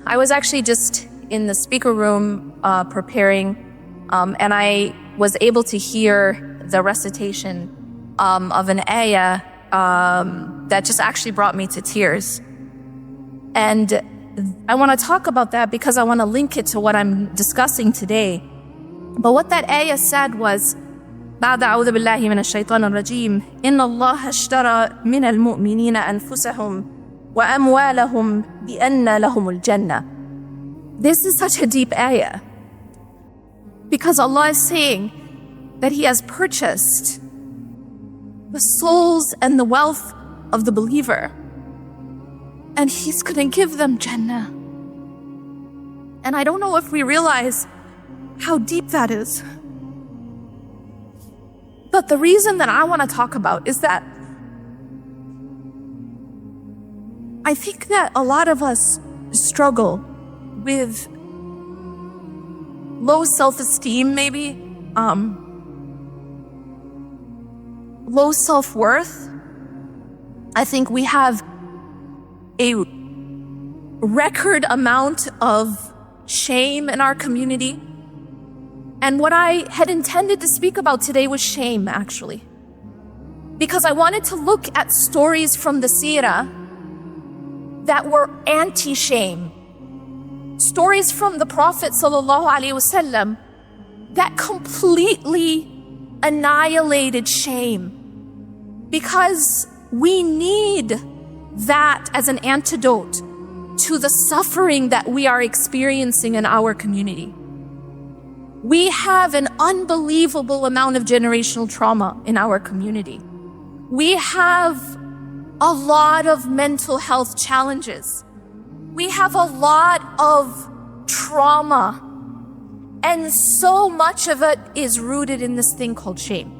I was actually just in the speaker room preparing, and I was able to hear the recitation of an ayah that just actually brought me to tears. And I want to talk about that because I want to link it to what I'm discussing today. But what that ayah said was, بعد أعوذ بالله من الشيطان الرجيم إن الله اشترى من المؤمنين أنفسهم وأموالهم بأن لهم الجنة. This is such a deep ayah because Allah is saying that He has purchased the souls and the wealth of the believer, and He's going to give them Jannah. And I don't know if we realize how deep that is. But the reason that I want to talk about is that I think that a lot of us struggle with low self-esteem, maybe, low self-worth. I think we have a record amount of shame in our community. And what I had intended to speak about today was shame, actually. Because I wanted to look at stories from the seerah that were anti-shame. Stories from the Prophet ﷺ that completely annihilated shame. Because we need that as an antidote to the suffering that we are experiencing in our community. We have an unbelievable amount of generational trauma in our community. We have a lot of mental health challenges. We have a lot of trauma. And so much of it is rooted in this thing called shame.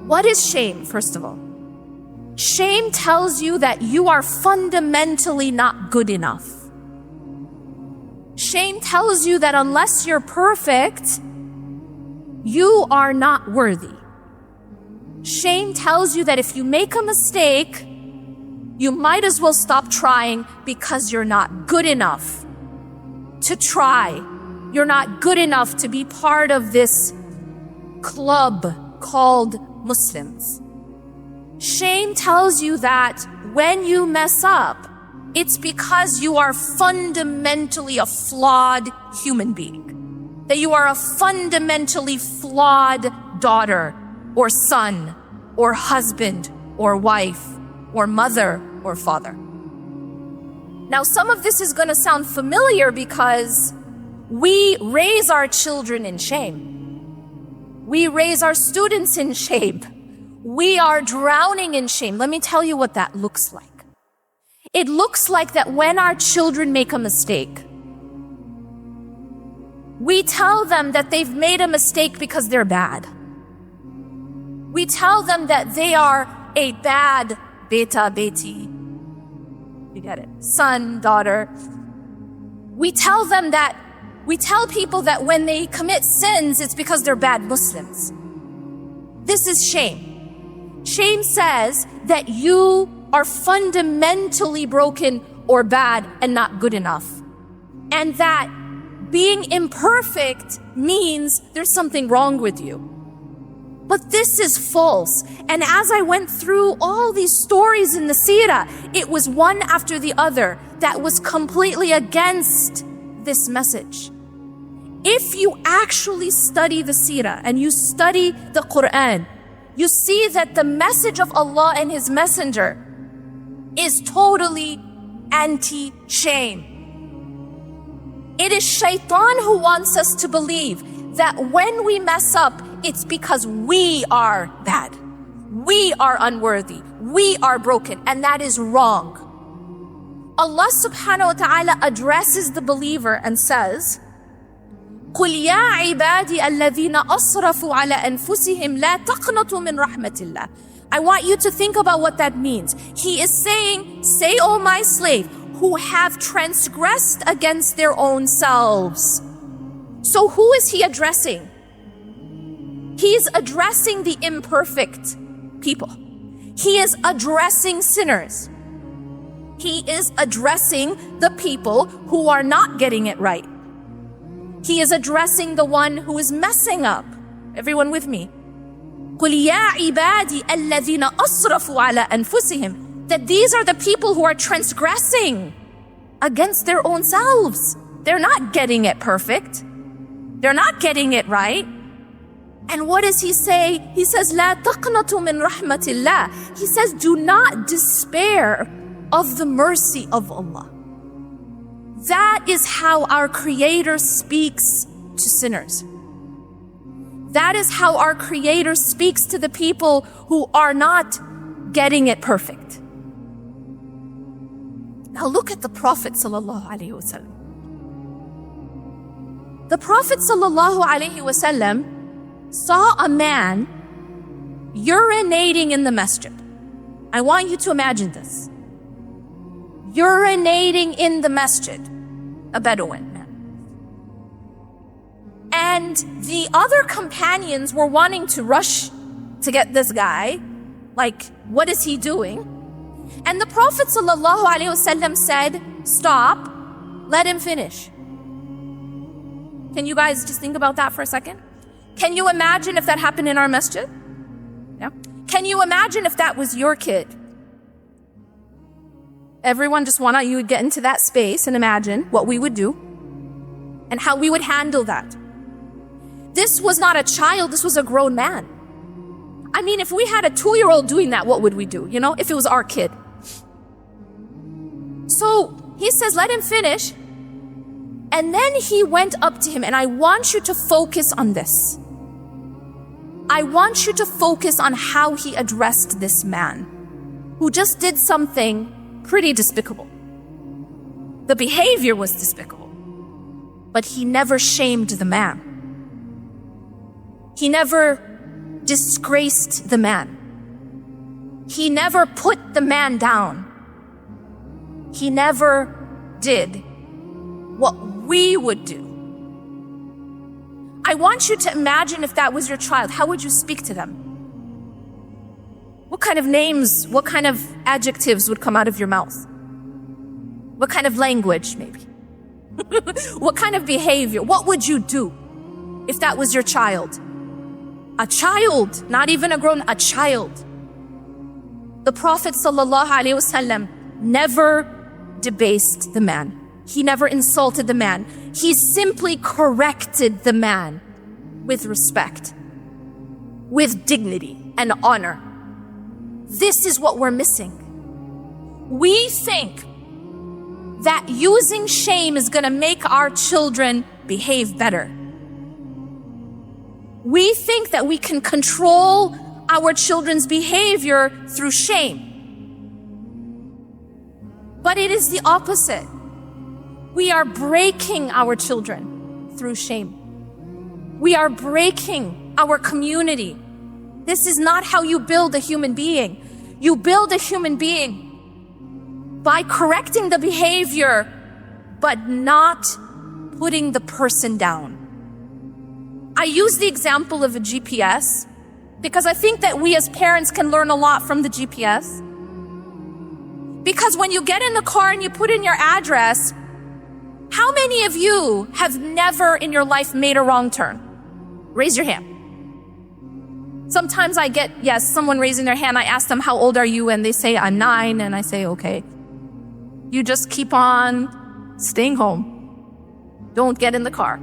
What is shame, first of all? Shame tells you that you are fundamentally not good enough. Shame tells you that unless you're perfect, you are not worthy. Shame tells you that if you make a mistake, you might as well stop trying because you're not good enough to try. You're not good enough to be part of this club called Muslims. Shame tells you that when you mess up, it's because you are fundamentally a flawed human being. That you are a fundamentally flawed daughter or son or husband or wife or mother or father. Now, some of this is going to sound familiar because we raise our children in shame. We raise our students in shame. We are drowning in shame. Let me tell you what that looks like. It looks like that when our children make a mistake, we tell them that they've made a mistake because they're bad. We tell them that they are a bad beta, beti. You get it? Son, daughter. We tell people that when they commit sins, it's because they're bad Muslims. This is shame. Shame says that you are fundamentally broken or bad and not good enough. And that being imperfect means there's something wrong with you. But this is false. And as I went through all these stories in the seerah, it was one after the other that was completely against this message. If you actually study the seerah and you study the Quran, you see that the message of Allah and His Messenger is totally anti-shame. It is shaitan who wants us to believe that when we mess up, it's because we are bad. We are unworthy. We are broken. And that is wrong. Allah subhanahu wa ta'ala addresses the believer and says, قُلْ يَا عِبَادِي الَّذِينَ أَصْرَفُوا عَلَى أَنفُسِهِمْ لَا تَقْنَطُوا مِنْ رَحْمَةِ اللَّهِ. I want you to think about what that means. He is saying, say, O my slave, who have transgressed against their own selves. So who is He addressing? He is addressing the imperfect people. He is addressing sinners. He is addressing the people who are not getting it right. He is addressing the one who is messing up. Everyone with me? قُلْ يَا عِبَادِي الَّذِينَ أَصْرَفُوا عَلَىٰ أَنفُسِهِمْ. That these are the people who are transgressing against their own selves. They're not getting it perfect. They're not getting it right. And what does he say? He says, لَا تَقْنَطُوا مِنْ رَحْمَةِ اللَّهِ. He says, do not despair of the mercy of Allah. That is how our Creator speaks to sinners. That is how our Creator speaks to the people who are not getting it perfect. Now look at the Prophet sallallahu alaihi wasallam. The Prophet sallallahu alaihi wasallam saw a man urinating in the masjid. I want you to imagine this. Urinating in the masjid, a Bedouin man. And the other companions were wanting to rush to get this guy. Like, what is he doing? And the Prophet ﷺ said, stop, let him finish. Can you guys just think about that for a second? Can you imagine if that happened in our masjid? Yeah. Can you imagine if that was your kid? Everyone, just want you to get into that space and imagine what we would do and how we would handle that. This was not a child, this was a grown man. I mean, if we had a 2-year-old doing that, what would we do? You know, if it was our kid. So he says, let him finish. And then he went up to him, and I want you to focus on this. I want you to focus on how he addressed this man who just did something pretty despicable. The behavior was despicable, but he never shamed the man. He never disgraced the man. He never put the man down. He never did what we would do. I want you to imagine if that was your child, how would you speak to them? What kind of names, what kind of adjectives would come out of your mouth? What kind of language, maybe? What kind of behavior? What would you do if that was your child? A child, not even a grown, a child. The Prophet ﷺ never debased the man. He never insulted the man. He simply corrected the man with respect, with dignity and honor. This is what we're missing. We think that using shame is going to make our children behave better. We think that we can control our children's behavior through shame. But it is the opposite. We are breaking our children through shame. We are breaking our community. This is not how you build a human being. You build a human being by correcting the behavior, but not putting the person down. I use the example of a GPS because I think that we as parents can learn a lot from the GPS. Because when you get in the car and you put in your address, how many of you have never in your life made a wrong turn? Raise your hand. Sometimes I get, yes, someone raising their hand. I ask them, how old are you? And they say, I'm 9. And I say, okay. You just keep on staying home. Don't get in the car.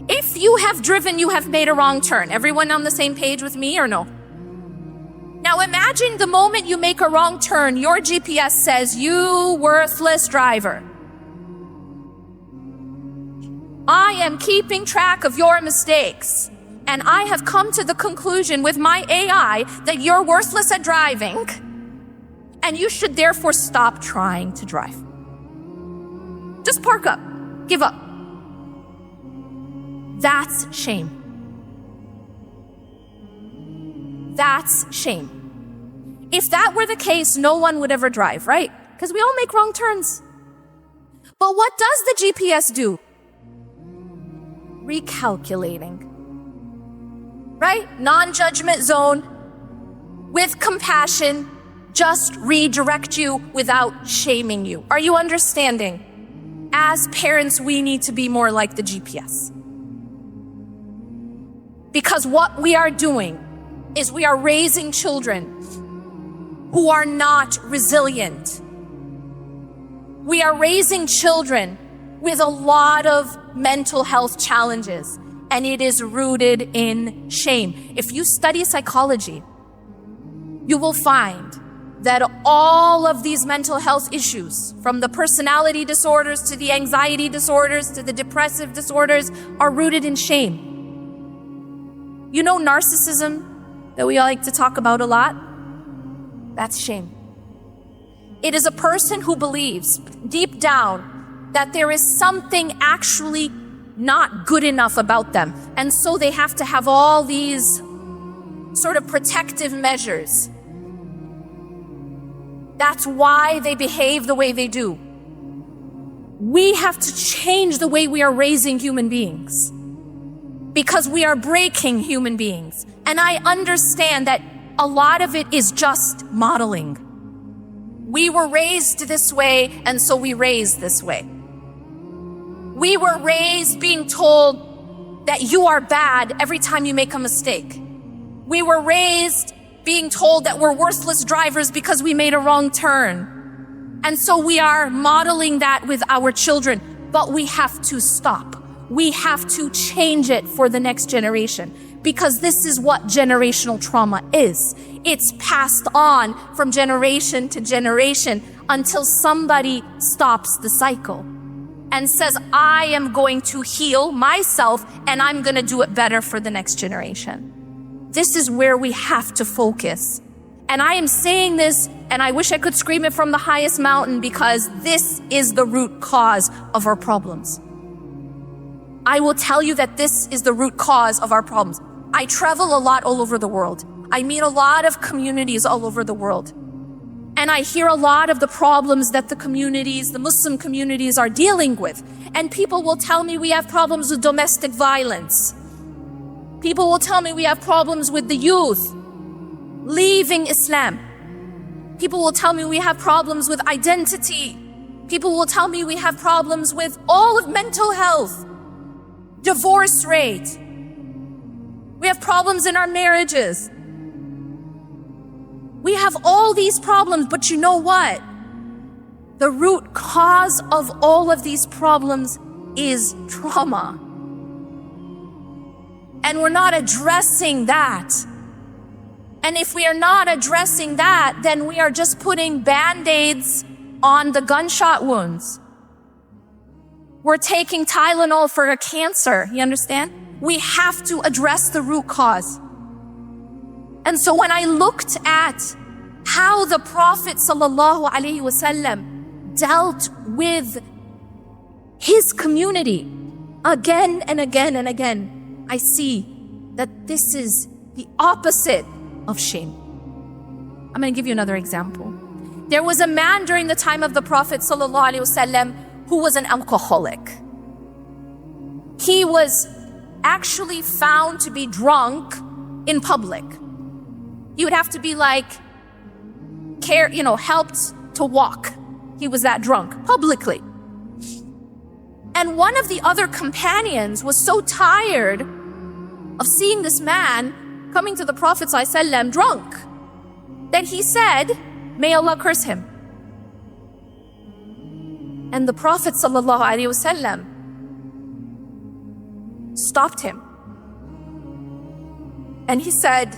If you have driven, you have made a wrong turn. Everyone on the same page with me or no? Now imagine the moment you make a wrong turn, your GPS says, you worthless driver. I am keeping track of your mistakes. And I have come to the conclusion with my AI that you're worthless at driving. And you should therefore stop trying to drive. Just park up. Give up. That's shame. That's shame. If that were the case, no one would ever drive, right? Because we all make wrong turns. But what does the GPS do? Recalculating. Right? Non-judgment zone, with compassion, just redirect you without shaming you. Are you understanding? As parents, we need to be more like the GPS. Because what we are doing is we are raising children who are not resilient. We are raising children with a lot of mental health challenges, and it is rooted in shame. If you study psychology, you will find that all of these mental health issues, from the personality disorders to the anxiety disorders to the depressive disorders, are rooted in shame. You know narcissism that we like to talk about a lot? That's shame. It is a person who believes deep down that there is something actually not good enough about them. And so they have to have all these sort of protective measures. That's why they behave the way they do. We have to change the way we are raising human beings, because we are breaking human beings. And I understand that a lot of it is just modeling. We were raised this way, and so we raise this way. We were raised being told that you are bad every time you make a mistake. We were raised being told that we're worthless drivers because we made a wrong turn. And so we are modeling that with our children, but we have to stop. We have to change it for the next generation, because this is what generational trauma is. It's passed on from generation to generation until somebody stops the cycle and says, I am going to heal myself and I'm going to do it better for the next generation. This is where we have to focus. And I am saying this, and I wish I could scream it from the highest mountain, because this is the root cause of our problems. I will tell you that this is the root cause of our problems. I travel a lot all over the world. I meet a lot of communities all over the world. And I hear a lot of the problems that the communities, the Muslim communities, are dealing with. And people will tell me we have problems with domestic violence. People will tell me we have problems with the youth leaving Islam. People will tell me we have problems with identity. People will tell me we have problems with all of mental health, divorce rate. We have problems in our marriages. We have all these problems, but you know what? The root cause of all of these problems is trauma. And we're not addressing that. And if we are not addressing that, then we are just putting band-aids on the gunshot wounds. We're taking Tylenol for a cancer, you understand? We have to address the root cause. And so when I looked at how the Prophet ﷺ dealt with his community again and again and again, I see that this is the opposite of shame. I'm going to give you another example. There was a man during the time of the Prophet ﷺ who was an alcoholic. He was actually found to be drunk in public. He would have to be helped to walk. He was that drunk publicly. And one of the other companions was so tired of seeing this man coming to the Prophet ﷺ drunk that he said, may Allah curse him. And the Prophet ﷺ stopped him. And he said,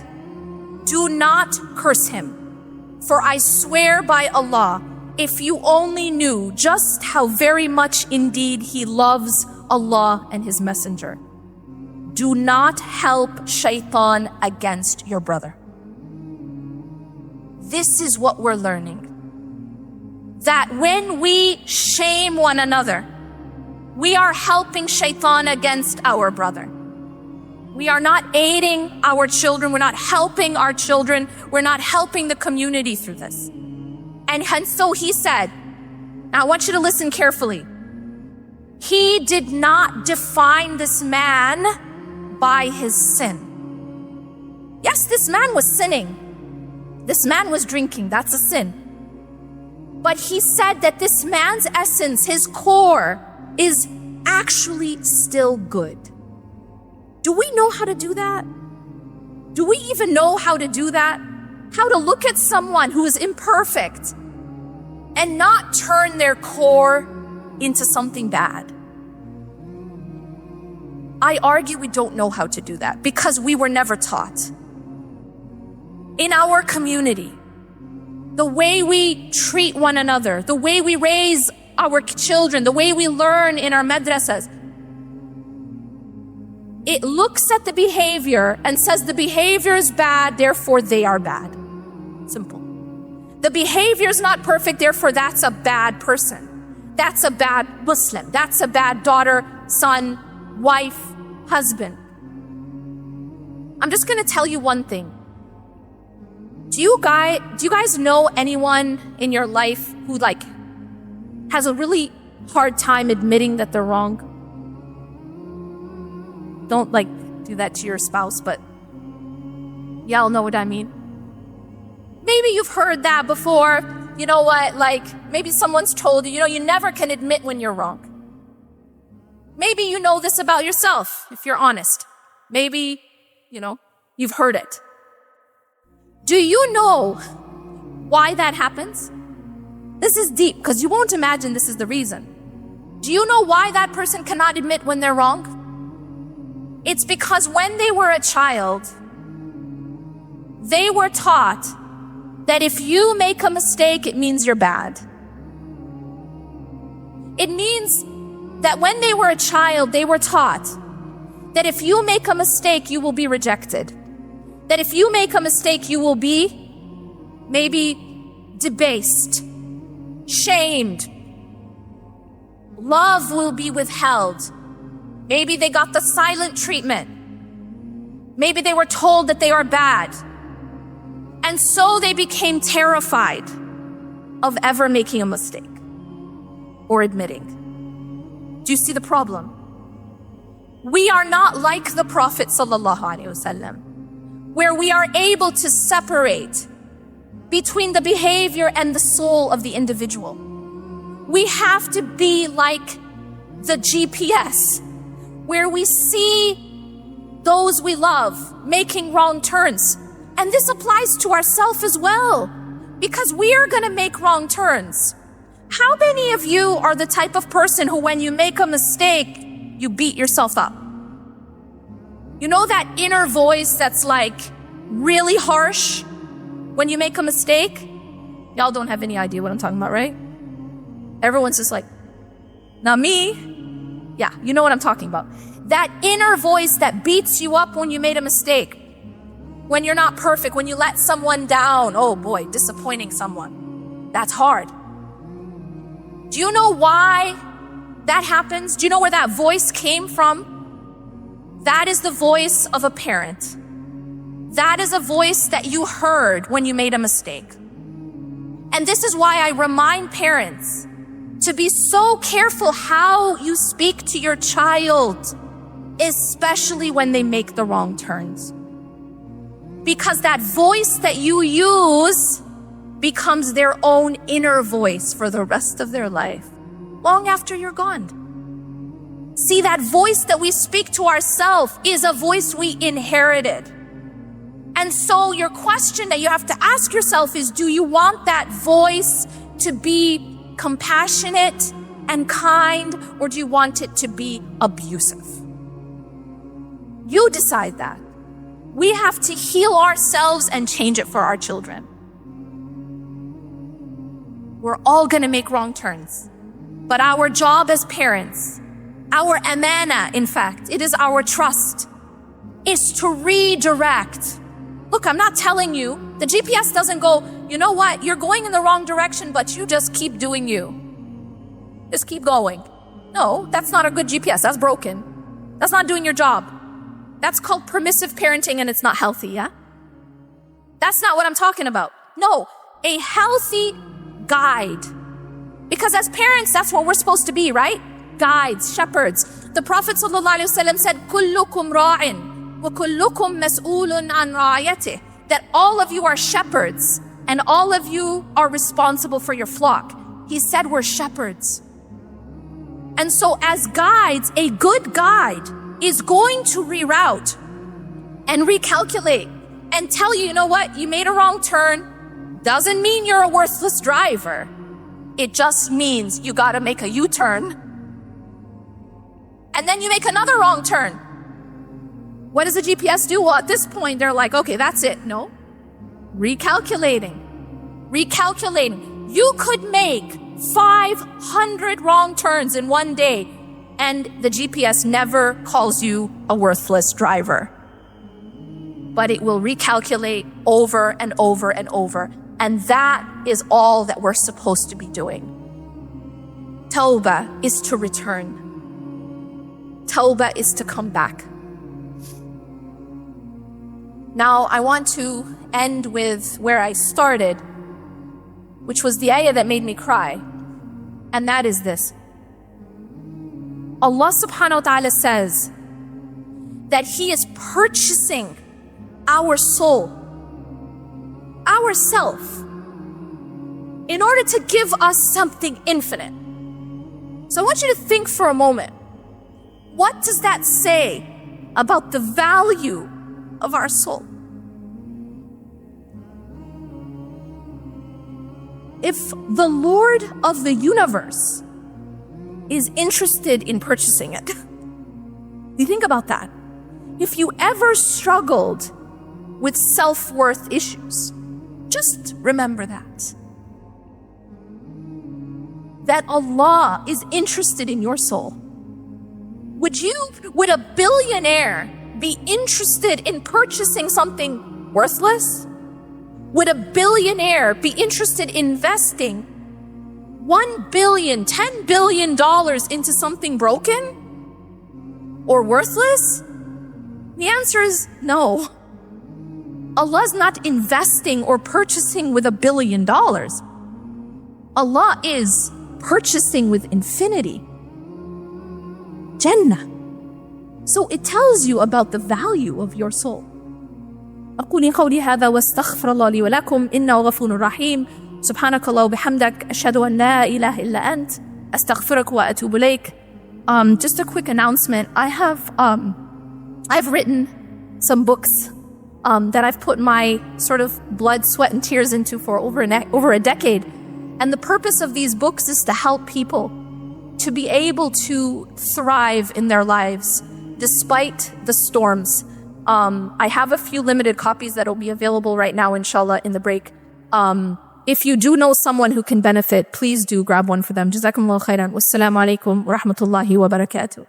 do not curse him. For I swear by Allah, if you only knew just how very much indeed he loves Allah and his messenger. Do not help shaitan against your brother. This is what we're learning. That when we shame one another, we are helping shaitan against our brother. We are not aiding our children. We're not helping our children. We're not helping the community through this. And so he said, now I want you to listen carefully. He did not define this man by his sin. Yes, this man was sinning. This man was drinking, that's a sin. But he said that this man's essence, his core, is actually still good. Do we know how to do that? Do we even know how to do that? How to look at someone who is imperfect and not turn their core into something bad? I argue we don't know how to do that because we were never taught. In our community, the way we treat one another, the way we raise our children, the way we learn in our madrasas, it looks at the behavior and says the behavior is bad, therefore they are bad. Simple. The behavior is not perfect, therefore that's a bad person. That's a bad Muslim. That's a bad daughter, son, wife, husband. I'm just going to tell you one thing. Do you guys know anyone in your life who has a really hard time admitting that they're wrong? Don't do that to your spouse, but y'all know what I mean. Maybe you've heard that before. You know what? Maybe someone's told you, you never can admit when you're wrong. Maybe you know this about yourself, if you're honest. Maybe, you've heard it. Do you know why that happens? This is deep, because you won't imagine this is the reason. Do you know why that person cannot admit when they're wrong? It's because when they were a child, they were taught that if you make a mistake, it means you're bad. It means that when they were a child, they were taught that if you make a mistake, you will be rejected. That if you make a mistake, you will be maybe debased, shamed. Love will be withheld. Maybe they got the silent treatment. Maybe they were told that they are bad. And so they became terrified of ever making a mistake or admitting. Do you see the problem? We are not like the Prophet ﷺ, where we are able to separate between the behavior and the soul of the individual. We have to be like the GPS, where we see those we love making wrong turns. And this applies to ourselves as well, because we are going to make wrong turns. How many of you are the type of person who, when you make a mistake, you beat yourself up? You know that inner voice that's really harsh when you make a mistake? Y'all don't have any idea what I'm talking about, right? Everyone's just not me. Yeah, you know what I'm talking about. That inner voice that beats you up when you made a mistake. When you're not perfect, when you let someone down. Oh boy, disappointing someone. That's hard. Do you know why that happens? Do you know where that voice came from? That is the voice of a parent. That is a voice that you heard when you made a mistake. And this is why I remind parents to be so careful how you speak to your child, especially when they make the wrong turns. Because that voice that you use becomes their own inner voice for the rest of their life, long after you're gone. See, that voice that we speak to ourselves is a voice we inherited. And so your question that you have to ask yourself is, do you want that voice to be compassionate and kind, or do you want it to be abusive? You decide that. We have to heal ourselves and change it for our children. We're all going to make wrong turns. But our job as parents, our amana, in fact, it is our trust, is to redirect. Look, I'm not telling you, the GPS doesn't go, you know what, you're going in the wrong direction, but you just keep doing you. Just keep going. No, that's not a good GPS. That's broken. That's not doing your job. That's called permissive parenting, and it's not healthy, yeah? That's not what I'm talking about. No, a healthy guide. Because as parents, that's what we're supposed to be, right? Guides, shepherds. The Prophet ﷺ said, كُلُّكُمْ رَاعٍ وَكُلُّكُمْ مَسْئُولٌ عَنْ رَعْيَتِهِ. that all of you are shepherds and all of you are responsible for your flock. He said we're shepherds. And so as guides, a good guide is going to reroute and recalculate and tell you, you know what, you made a wrong turn. Doesn't mean you're a worthless driver. It just means you gotta make a U-turn. And then you make another wrong turn. What does the GPS do? Well, at this point, they're like, okay, that's it. No. Recalculating. You could make 500 wrong turns in one day, and the GPS never calls you a worthless driver. But it will recalculate over and over and over. And that is all that we're supposed to be doing. Tawbah is to return. Tawbah is to come back. Now, I want to end with where I started, which was the ayah that made me cry. And that is this. Allah subhanahu wa ta'ala says that He is purchasing our soul, ourself, in order to give us something infinite. So I want you to think for a moment. What does that say about the value of our soul? If the Lord of the universe is interested in purchasing it, do you think about that? If you ever struggled with self-worth issues, just remember that Allah is interested in your soul. Would a billionaire be interested in purchasing something worthless? Would a billionaire be interested in investing $1 billion, $10 billion into something broken or worthless? The answer is no. Allah's not investing or purchasing with $1 billion. Allah is purchasing with infinity. Jannah. So it tells you about the value of your soul. أقول قولي هذا واستغفر الله لي ولكم إنه غفور رحيم سبحانك الله وبحمدك أشهد أن لا إله إلا أنت أستغفرك وأتوب إليك. Just a quick announcement. I've written some books that I've put my sort of blood, sweat, and tears into for over a decade. And the purpose of these books is to help people to be able to thrive in their lives despite the storms. I have a few limited copies that will be available right now, inshallah, in the break. If you do know someone who can benefit, please do grab one for them. Jazakumullah khairan. Wassalamu alaikum wa rahmatullahi wa barakatuh.